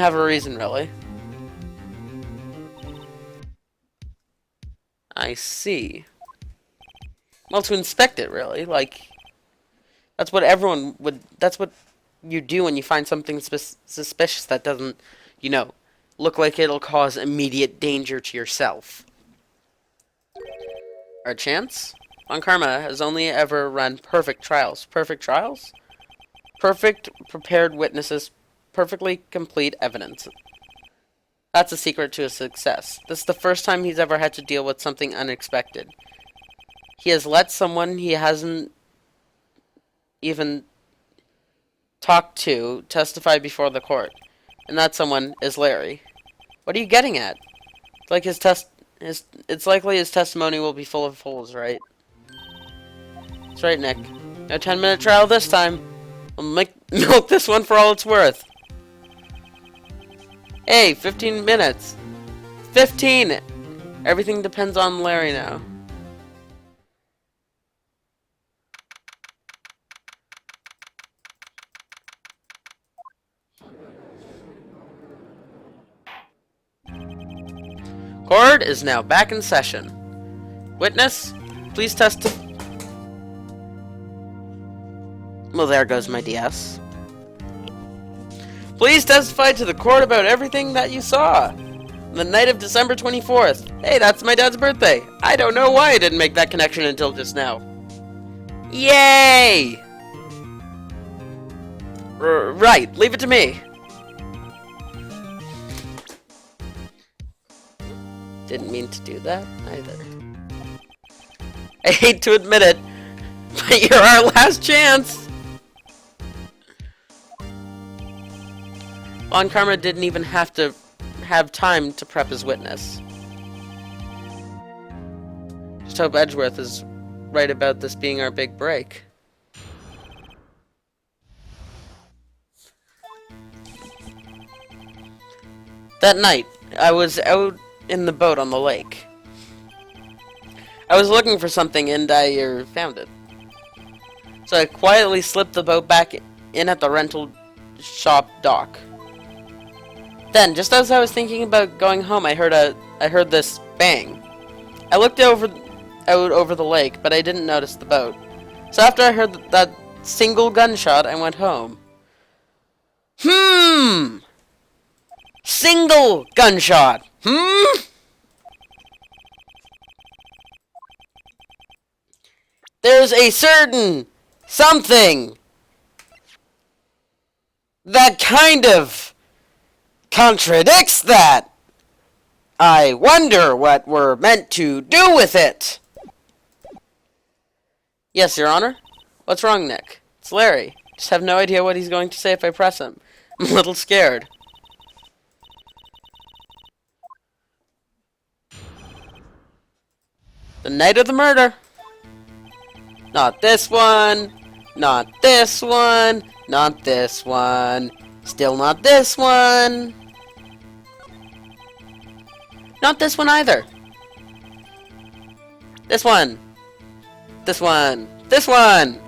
have a reason, really. I see. Well, to inspect it, really. Like, that's what everyone would... That's what you do when you find something suspicious that doesn't, you know, look like it'll cause immediate danger to yourself. Our chance? Von Karma has only ever run perfect trials. Perfect trials? Perfect prepared witnesses, perfectly complete evidence. That's a secret to his success. This is the first time he's ever had to deal with something unexpected. He has let someone he hasn't even talked to testify before the court. And that someone is Larry. What are you getting at? It's like it's likely his testimony will be full of holes, right? That's right, Nick. No 10-minute trial this time. We'll milk this one for all it's worth. Hey, 15 minutes. 15! Everything depends on Larry now. Court is now back in session. Witness, please testify. Well, there goes my DS. Please testify to the court about everything that you saw. The night of December 24th. Hey, that's my dad's birthday. I don't know why I didn't make that connection until just now. Yay! Right, leave it to me. Didn't mean to do that either. I hate to admit it, but you're our last chance. Von Karma didn't even have to have time to prep his witness. Just hope Edgeworth is right about this being our big break. That night, I was out in the boat on the lake. I was looking for something and I found it. So I quietly slipped the boat back in at the rental shop dock. Then, just as I was thinking about going home, I heard this bang. I looked out over the lake, but I didn't notice the boat. So after I heard that single gunshot, I went home. Single gunshot. There's a certain something that kind of contradicts that. I wonder what we're meant to do with it. Yes, Your Honor. What's wrong, Nick? It's Larry. Just have no idea what he's going to say if I press him. I'm a little scared. The night of the murder. Not this one. Not this one. Not this one. Still not this one. Not this one either. This one. This one. This one.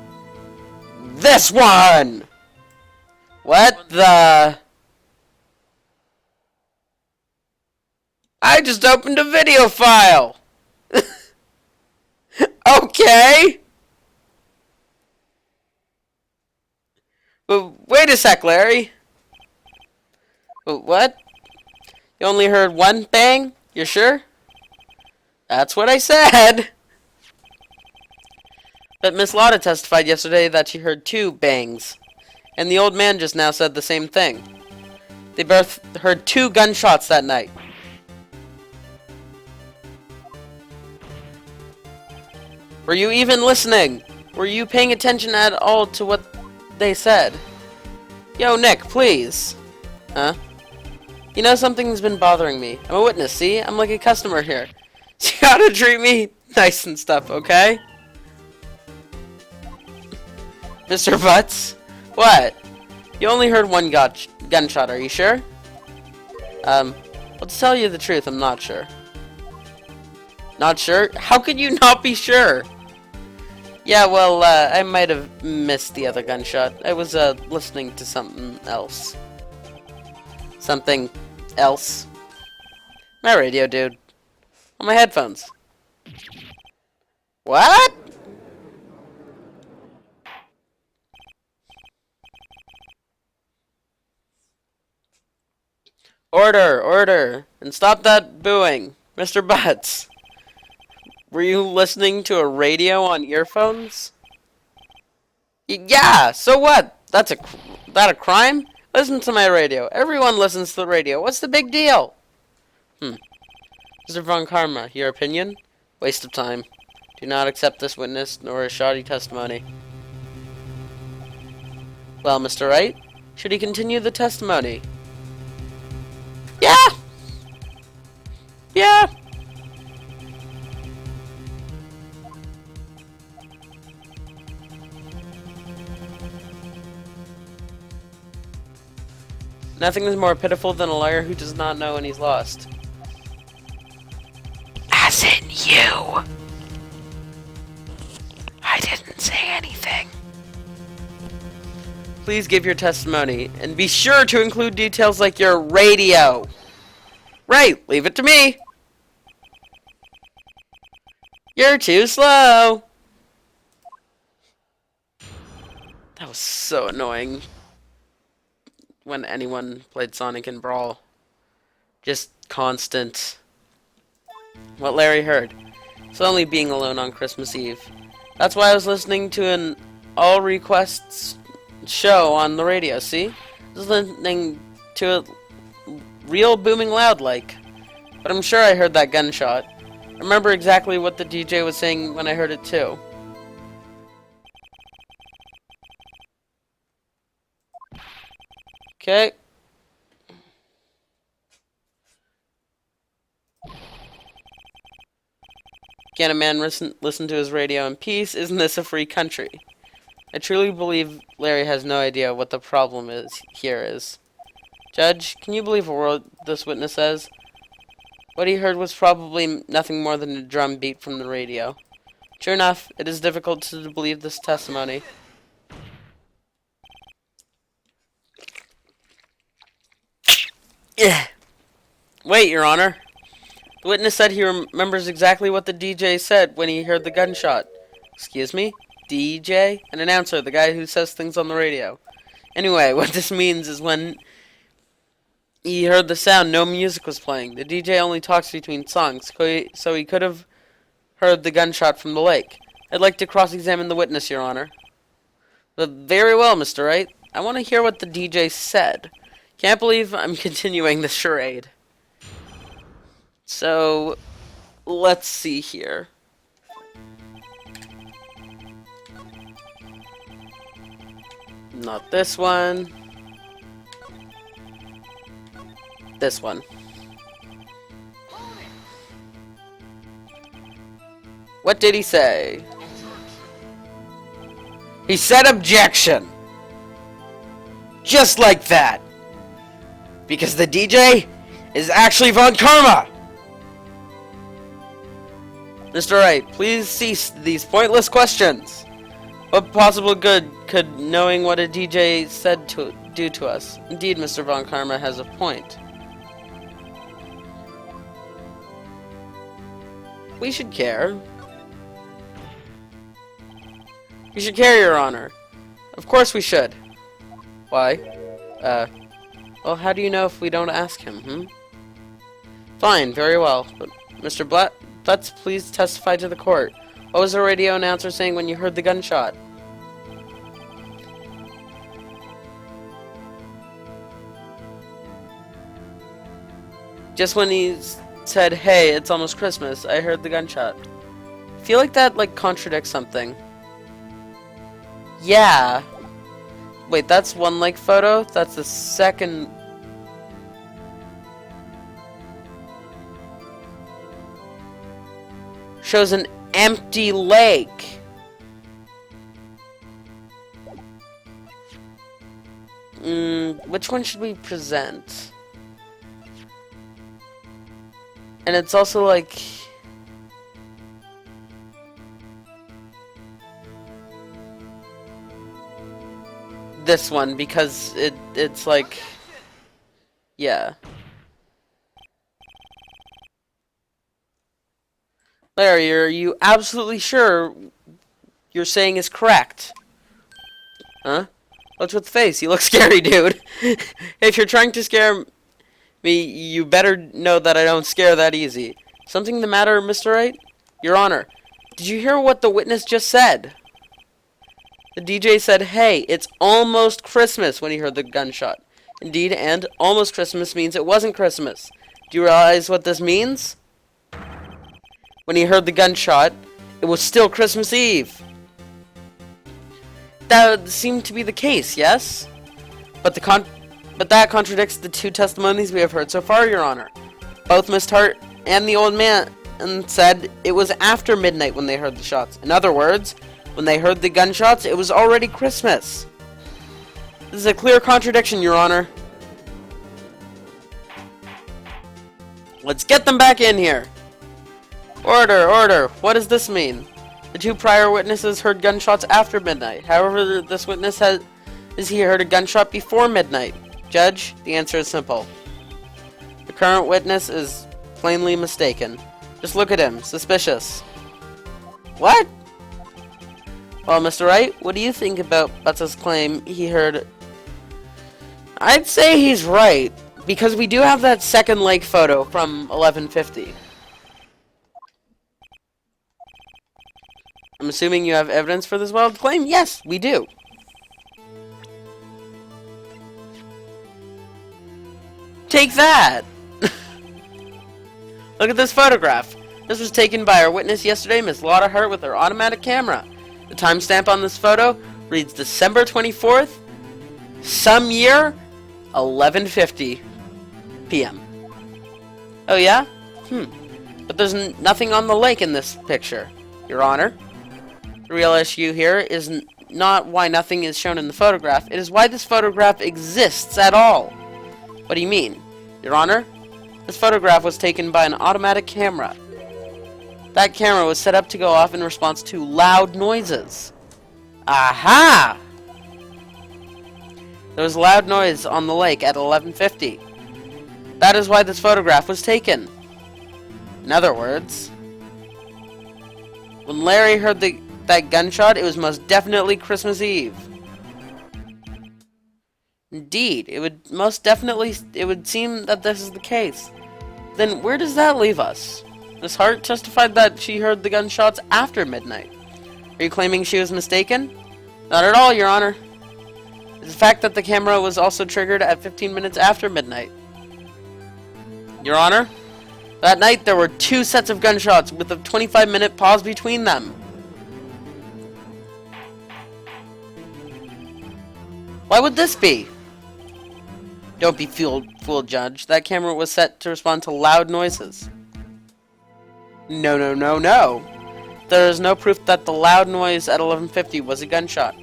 This one! What the... I just opened a video file! Okay! But wait a sec, Larry. What? You only heard one bang? You're sure? That's what I said! But Miss Lotta testified yesterday that she heard 2 bangs. And the old man just now said the same thing. They both heard 2 gunshots that night. Were you even listening? Were you paying attention at all to what they said? Yo, Nick, please. Huh? You know, something's been bothering me. I'm a witness, see? I'm like a customer here. So you gotta treat me nice and stuff, okay? Mr. Butts? What? You only heard 1 gunshot, are you sure? Well, to tell you the truth, I'm not sure. Not sure? How could you not be sure? Yeah, well, I might have missed the other gunshot. I was, listening to something else. something else. My radio, dude. On my headphones. What? Order, order, and stop that booing. Mr. Butts, were you listening to a radio on earphones? Yeah, so what? That a crime? Listen to my radio. Everyone listens to the radio. What's the big deal? Mr. Von Karma, your opinion? Waste of time. Do not accept this witness nor his shoddy testimony. Well, Mr. Wright, should he continue the testimony? Yeah! Yeah! Nothing is more pitiful than a liar who does not know when he's lost. As in you. I didn't say anything. Please give your testimony, and be sure to include details like your radio. Right, leave it to me. You're too slow. That was so annoying when anyone played Sonic and Brawl. Just constant. What Larry heard. It's only being alone on Christmas Eve. That's why I was listening to an all requests show on the radio, see? I was listening to it real booming loud like. But I'm sure I heard that gunshot. I remember exactly what the DJ was saying when I heard it too. Okay. Can a man listen to his radio in peace? Isn't this a free country? I truly believe Larry has no idea what the problem is. Judge, can you believe a word this witness says? What he heard was probably nothing more than a drum beat from the radio. Sure enough, it is difficult to believe this testimony. Wait, Your Honor. The witness said he remembers exactly what the DJ said when he heard the gunshot. Excuse me? DJ? An announcer, the guy who says things on the radio. Anyway, what this means is when he heard the sound, no music was playing. The DJ only talks between songs, so he could have heard the gunshot from the lake. I'd like to cross-examine the witness, Your Honor. But very well, Mr. Wright. I want to hear what the DJ said. Can't believe I'm continuing the charade. So, let's see here. Not this one. This one. What did he say? He said objection. Just like that. Because the DJ is actually Von Karma. Mr. Wright, please cease these pointless questions. What possible good could knowing what a DJ said do to us? Indeed, Mr. Von Karma has a point. We should care. We should care, Your Honor. Of course we should. Why? Well, how do you know if we don't ask him, Fine, very well. But Mr. Let's please testify to the court. What was the radio announcer saying when you heard the gunshot? Just when he said, hey, it's almost Christmas, I heard the gunshot. I feel like that, contradicts something. Yeah. Wait, that's one lake photo? That's the second... Shows an empty lake. Which one should we present? And it's also this one, because it's Yeah. Larry, are you absolutely sure you're saying is correct? Huh? What's with the face? You look scary, dude. If you're trying to scare me, you better know that I don't scare that easy. Something the matter, Mr. Wright? Your Honor, did you hear what the witness just said? The DJ said, "Hey, it's almost Christmas," when he heard the gunshot. Indeed, and almost Christmas means it wasn't Christmas. Do you realize what this means? When he heard the gunshot, it was still Christmas Eve. That would seem to be the case, yes? But that contradicts the two testimonies we have heard so far, Your Honor. Both Miss Hart and the old man said it was after midnight when they heard the shots. In other words, when they heard the gunshots, it was already Christmas. This is a clear contradiction, Your Honor. Let's get them back in here. Order, order. What does this mean? The two prior witnesses heard gunshots after midnight. However, this witness he heard a gunshot before midnight. Judge, the answer is simple. The current witness is plainly mistaken. Just look at him. Suspicious. What? Well, Mr. Wright, what do you think about Butts' claim he heard... I'd say he's right, because we do have that second lake photo from 1150. I'm assuming you have evidence for this wild claim? Yes, we do. Take that! Look at this photograph. This was taken by our witness yesterday, Miss Lotta Hart, with her automatic camera. The timestamp on this photo reads December 24th, some year, 11:50 p.m. Oh yeah? But there's nothing on the lake in this picture, Your Honor. The real issue here is not why nothing is shown in the photograph. It is why this photograph exists at all. What do you mean? Your Honor, this photograph was taken by an automatic camera. That camera was set up to go off in response to loud noises. Aha! There was loud noise on the lake at 11:50. That is why this photograph was taken. In other words, when Larry heard that gunshot, it was most definitely Christmas Eve. Indeed, it would seem that this is the case. Then where does that leave us? Miss Hart testified that she heard the gunshots after midnight. Are you claiming she was mistaken? Not at all, Your Honor. It's the fact that the camera was also triggered at 15 minutes after midnight. Your Honor, that night there were two sets of gunshots with a 25-minute pause between them. Why would this be? Don't be fooled, Judge. That camera was set to respond to loud noises. No, no, no, no. There is no proof that the loud noise at 11:50 was a gunshot.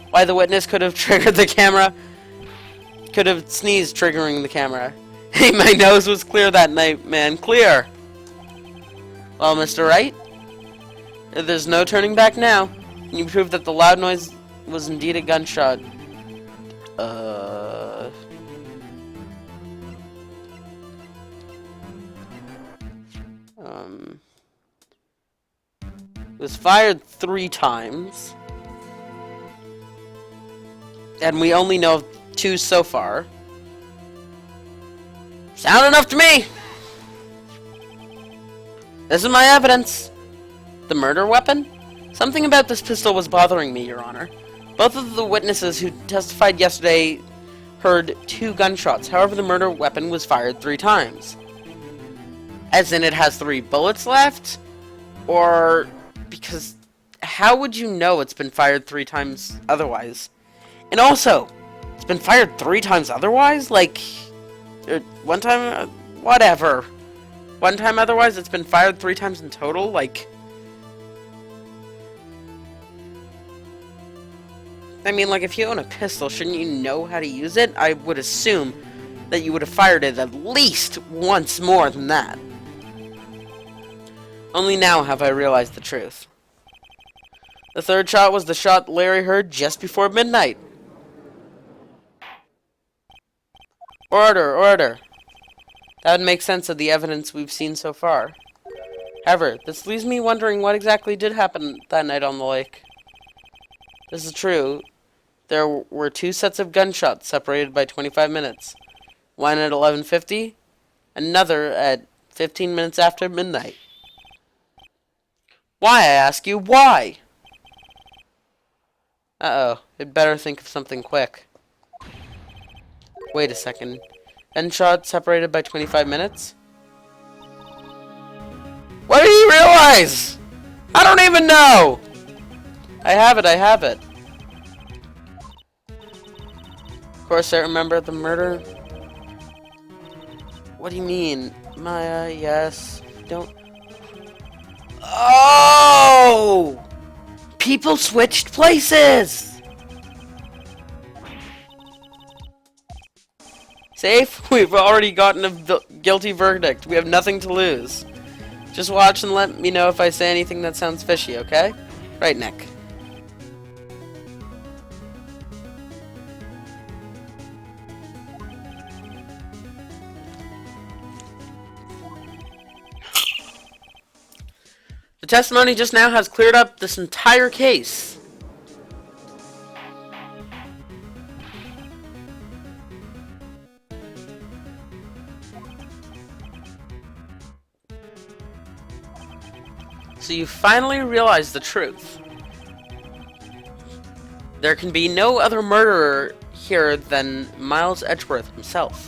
Why the witness could have triggered the camera, could have sneezed triggering the camera. Hey, my nose was clear that night, man. Clear. Well, Mr. Wright, there's no turning back now. Can you prove that the loud noise was indeed a gunshot? It was fired 3 times. And we only know of 2 so far. Sound enough to me! This is my evidence. The murder weapon? Something about this pistol was bothering me, Your Honor. Both of the witnesses who testified yesterday heard 2 gunshots. However, the murder weapon was fired 3 times. As in, it has 3 bullets left? Or... because how would you know it's been fired 3 times otherwise? And also, it's been fired 3 times otherwise? Like, one time, whatever. One time otherwise, it's been fired 3 times in total? Like, I mean, like, if you own a pistol, shouldn't you know how to use it? I would assume that you would have fired it at least once more than that. Only now have I realized the truth. The 3rd shot was the shot Larry heard just before midnight. Order, order. That would make sense of the evidence we've seen so far. However, this leaves me wondering what exactly did happen that night on the lake. This is true. There were two sets of gunshots separated by 25 minutes. One at 11:50, another at 15 minutes after midnight. Why, I ask you, why? Uh-oh, I'd better think of something quick. Wait a second. Gunshots separated by 25 minutes? What did you realize? I don't even know! I have it. Of course, I remember the murder. What do you mean? Maya, yes. Don't. Oh! People switched places! Safe? We've already gotten a guilty verdict. We have nothing to lose. Just watch and let me know if I say anything that sounds fishy, okay? Right, Nick. The testimony just now has cleared up this entire case. So you finally realize the truth. There can be no other murderer here than Miles Edgeworth himself.